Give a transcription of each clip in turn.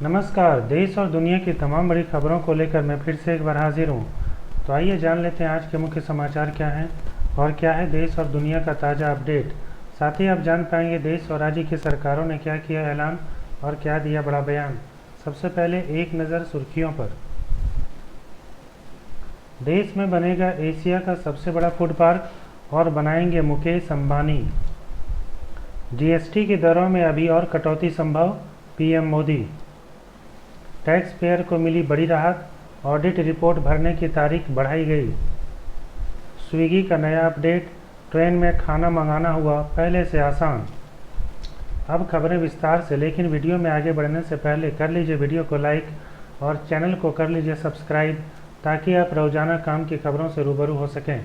नमस्कार। देश और दुनिया की तमाम बड़ी खबरों को लेकर मैं फिर से एक बार हाजिर हूँ। तो आइए जान लेते हैं आज के मुख्य समाचार क्या हैं और क्या है देश और दुनिया का ताज़ा अपडेट। साथ ही आप जान पाएंगे देश और राज्य की सरकारों ने क्या किया ऐलान और क्या दिया बड़ा बयान। सबसे पहले एक नज़र सुर्खियों पर। देश में बनेगा एशिया का सबसे बड़ा फूड पार्क और बनाएंगे मुकेश अंबानी। जीएसटी की दरों में अभी और कटौती संभव, पीएम मोदी। टैक्स पेयर को मिली बड़ी राहत, ऑडिट रिपोर्ट भरने की तारीख बढ़ाई गई। स्विगी का नया अपडेट, ट्रेन में खाना मंगाना हुआ पहले से आसान। अब खबरें विस्तार से, लेकिन वीडियो में आगे बढ़ने से पहले कर लीजिए वीडियो को लाइक और चैनल को कर लीजिए सब्सक्राइब ताकि आप रोजाना काम की खबरों से रूबरू हो सकें।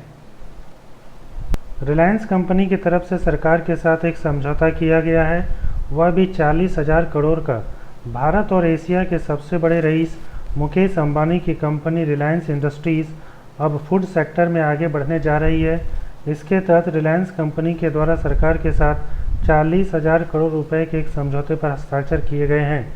रिलायंस कंपनी की तरफ से सरकार के साथ एक समझौता किया गया है, वह भी 40,000 करोड़ का। भारत और एशिया के सबसे बड़े रईस मुकेश अंबानी की कंपनी रिलायंस इंडस्ट्रीज़ अब फूड सेक्टर में आगे बढ़ने जा रही है। इसके तहत रिलायंस कंपनी के द्वारा सरकार के साथ 40,000 करोड़ रुपए के एक समझौते पर हस्ताक्षर किए गए हैं।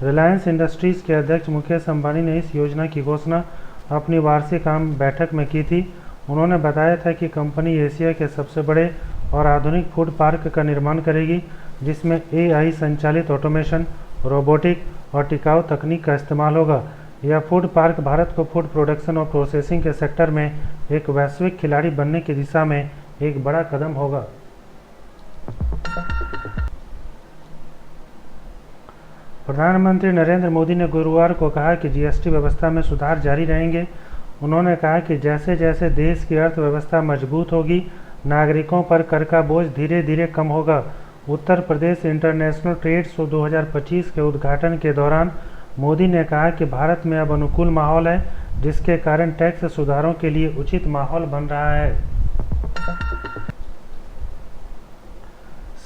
रिलायंस इंडस्ट्रीज़ के अध्यक्ष मुकेश अंबानी ने इस योजना की घोषणा अपनी वार्षिक आम बैठक में की थी। उन्होंने बताया था कि कंपनी एशिया के सबसे बड़े और आधुनिक फूड पार्क का निर्माण करेगी, जिसमें एआई संचालित ऑटोमेशन, रोबोटिक और टिकाऊ तकनीक का इस्तेमाल होगा। यह फूड पार्क भारत को फूड प्रोडक्शन और प्रोसेसिंग के सेक्टर में एक वैश्विक खिलाड़ी बनने की दिशा में एक बड़ा कदम होगा। प्रधानमंत्री नरेंद्र मोदी ने गुरुवार को कहा कि जीएसटी व्यवस्था में सुधार जारी रहेंगे। उन्होंने कहा कि जैसे जैसे देश की अर्थव्यवस्था मजबूत होगी, नागरिकों पर कर का बोझ धीरे धीरे कम होगा। Uttar Pradesh international trade show 2025 के उद्घाटन के दौरान मोदी ने कहा कि भारत में अब अनुकूल माहौल है, जिसके कारण टैक्स सुधारों के लिए उचित माहौल बन रहा है।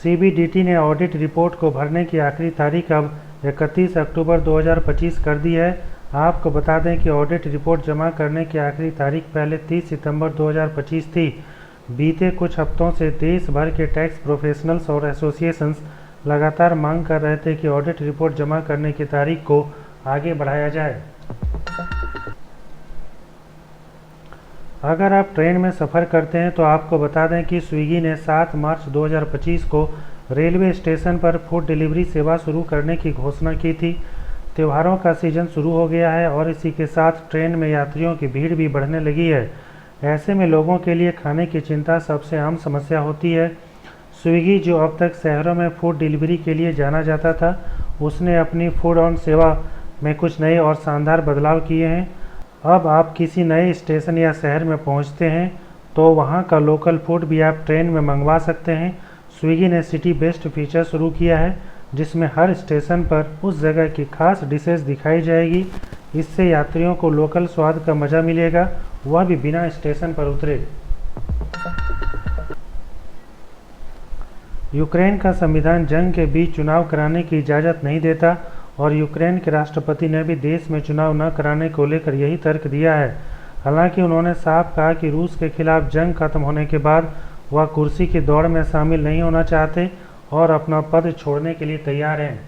सीबीडीटी ने ऑडिट रिपोर्ट को भरने की आखिरी तारीख अब 31 अक्टूबर 2025 कर दी है। आपको बता दें कि ऑडिट रिपोर्ट जमा करने की आखिरी तारीख पहले 30 सितंबर 2025 थी। बीते कुछ हफ्तों से देश भर के टैक्स प्रोफेशनल्स और एसोसिएशंस लगातार मांग कर रहे थे कि ऑडिट रिपोर्ट जमा करने की तारीख को आगे बढ़ाया जाए। अगर आप ट्रेन में सफ़र करते हैं तो आपको बता दें कि स्विगी ने 7 मार्च 2025 को रेलवे स्टेशन पर फूड डिलीवरी सेवा शुरू करने की घोषणा की थी। त्योहारों का सीजन शुरू हो गया है और इसी के साथ ट्रेन में यात्रियों की भीड़ भी बढ़ने लगी है। ऐसे में लोगों के लिए खाने की चिंता सबसे आम समस्या होती है। स्विगी, जो अब तक शहरों में फूड डिलीवरी के लिए जाना जाता था, उसने अपनी फूड ऑन सेवा में कुछ नए और शानदार बदलाव किए हैं। अब आप किसी नए स्टेशन या शहर में पहुंचते हैं तो वहां का लोकल फूड भी आप ट्रेन में मंगवा सकते हैं। स्विगी ने सिटी बेस्ट फीचर शुरू किया है, जिसमें हर स्टेशन पर उस जगह की खास डिशेज दिखाई जाएगी। इससे यात्रियों को लोकल स्वाद का मज़ा मिलेगा, वह भी बिना स्टेशन पर उतरे। यूक्रेन का संविधान जंग के बीच चुनाव कराने की इजाज़त नहीं देता और यूक्रेन के राष्ट्रपति ने भी देश में चुनाव न कराने को लेकर यही तर्क दिया है। हालांकि उन्होंने साफ कहा कि रूस के खिलाफ जंग खत्म होने के बाद वह कुर्सी की दौड़ में शामिल नहीं होना चाहते और अपना पद छोड़ने के लिए तैयार हैं।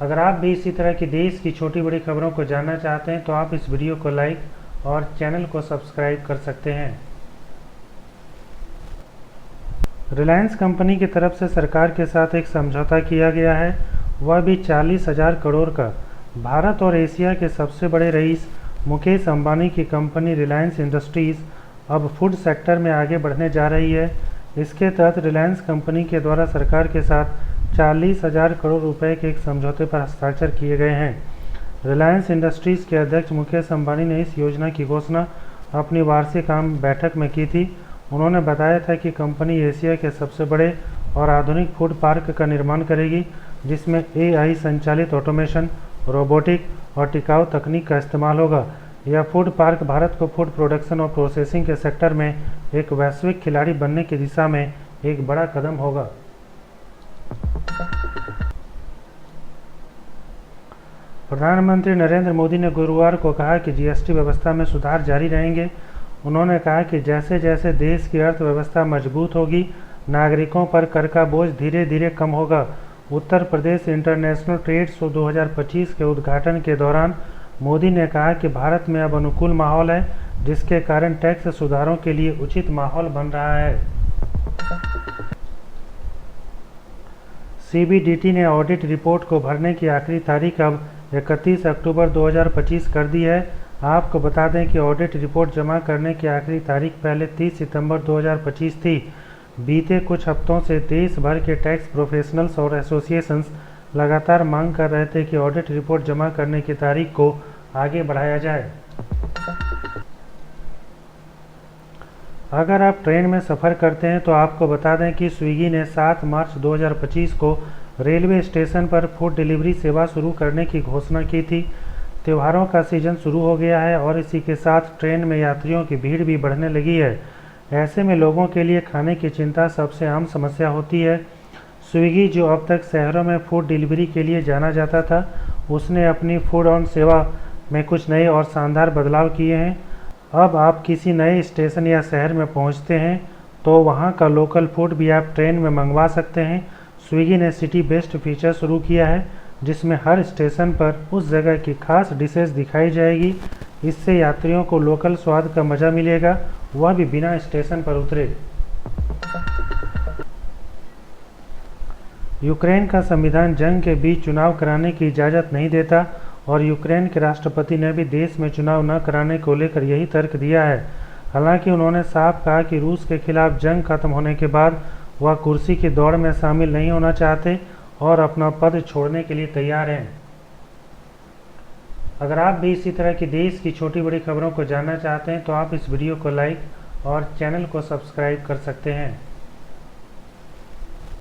अगर आप भी इसी तरह की देश की छोटी बड़ी खबरों को जानना चाहते हैं तो आप इस वीडियो को लाइक और चैनल को सब्सक्राइब कर सकते हैं। रिलायंस कंपनी की तरफ से सरकार के साथ एक समझौता किया गया है, वह भी 40,000 करोड़ का। भारत और एशिया के सबसे बड़े रईस मुकेश अंबानी की कंपनी रिलायंस इंडस्ट्रीज़ अब फूड सेक्टर में आगे बढ़ने जा रही है। इसके तहत रिलायंस कंपनी के द्वारा सरकार के साथ 40,000 करोड़ रुपए के एक समझौते पर हस्ताक्षर किए गए हैं। रिलायंस इंडस्ट्रीज़ के अध्यक्ष मुकेश अंबानी ने इस योजना की घोषणा अपनी वार्षिक आम बैठक में की थी। उन्होंने बताया था कि कंपनी एशिया के सबसे बड़े और आधुनिक फूड पार्क का निर्माण करेगी, जिसमें एआई संचालित ऑटोमेशन, रोबोटिक और टिकाऊ तकनीक का इस्तेमाल होगा। यह फूड पार्क भारत को फूड प्रोडक्शन और प्रोसेसिंग के सेक्टर में एक वैश्विक खिलाड़ी बनने की दिशा में एक बड़ा कदम होगा। प्रधानमंत्री नरेंद्र मोदी ने गुरुवार को कहा कि जीएसटी व्यवस्था में सुधार जारी रहेंगे। उन्होंने कहा कि जैसे जैसे देश की अर्थव्यवस्था मजबूत होगी, नागरिकों पर कर का बोझ धीरे धीरे कम होगा। Uttar Pradesh international trade show 2025 के उद्घाटन के दौरान मोदी ने कहा कि भारत में अब अनुकूल माहौल है, जिसके कारण टैक्स सुधारों के लिए उचित माहौल बन रहा है। सीबीडीटी ने ऑडिट रिपोर्ट को भरने की आखिरी तारीख अब 31 अक्टूबर 2025 कर दी है। आपको बता दें कि ऑडिट रिपोर्ट जमा करने की आखिरी तारीख पहले 30 सितंबर 2025 थी। बीते कुछ हफ्तों से देश भर के टैक्स प्रोफेशनल्स और एसोसिएशंस लगातार मांग कर रहे थे कि ऑडिट रिपोर्ट जमा करने की तारीख को आगे बढ़ाया जाए। अगर आप ट्रेन में सफ़र करते हैं तो आपको बता दें कि स्विगी ने 7 मार्च 2025 को रेलवे स्टेशन पर फूड डिलीवरी सेवा शुरू करने की घोषणा की थी। त्योहारों का सीज़न शुरू हो गया है और इसी के साथ ट्रेन में यात्रियों की भीड़ भी बढ़ने लगी है। ऐसे में लोगों के लिए खाने की चिंता सबसे आम समस्या होती है। स्विगी, जो अब तक शहरों में फूड डिलीवरी के लिए जाना जाता था, उसने अपनी फूड ऑन सेवा में कुछ नए और शानदार बदलाव किए हैं। अब आप किसी नए स्टेशन या शहर में पहुंचते हैं तो वहां का लोकल फूड भी आप ट्रेन में मंगवा सकते हैं। स्विगी ने सिटी बेस्ट फीचर शुरू किया है, जिसमें हर स्टेशन पर उस जगह की खास डिशेस दिखाई जाएगी। इससे यात्रियों को लोकल स्वाद का मज़ा मिलेगा, वह भी बिना स्टेशन पर उतरे। यूक्रेन का संविधान जंग के बीच चुनाव कराने की इजाज़त नहीं देता और यूक्रेन के राष्ट्रपति ने भी देश में चुनाव न कराने को लेकर यही तर्क दिया है। हालांकि उन्होंने साफ कहा कि रूस के खिलाफ जंग खत्म होने के बाद वह कुर्सी की दौड़ में शामिल नहीं होना चाहते और अपना पद छोड़ने के लिए तैयार हैं। अगर आप भी इसी तरह की देश की छोटी बड़ी खबरों को जानना चाहते हैं तो आप इस वीडियो को लाइक और चैनल को सब्सक्राइब कर सकते हैं।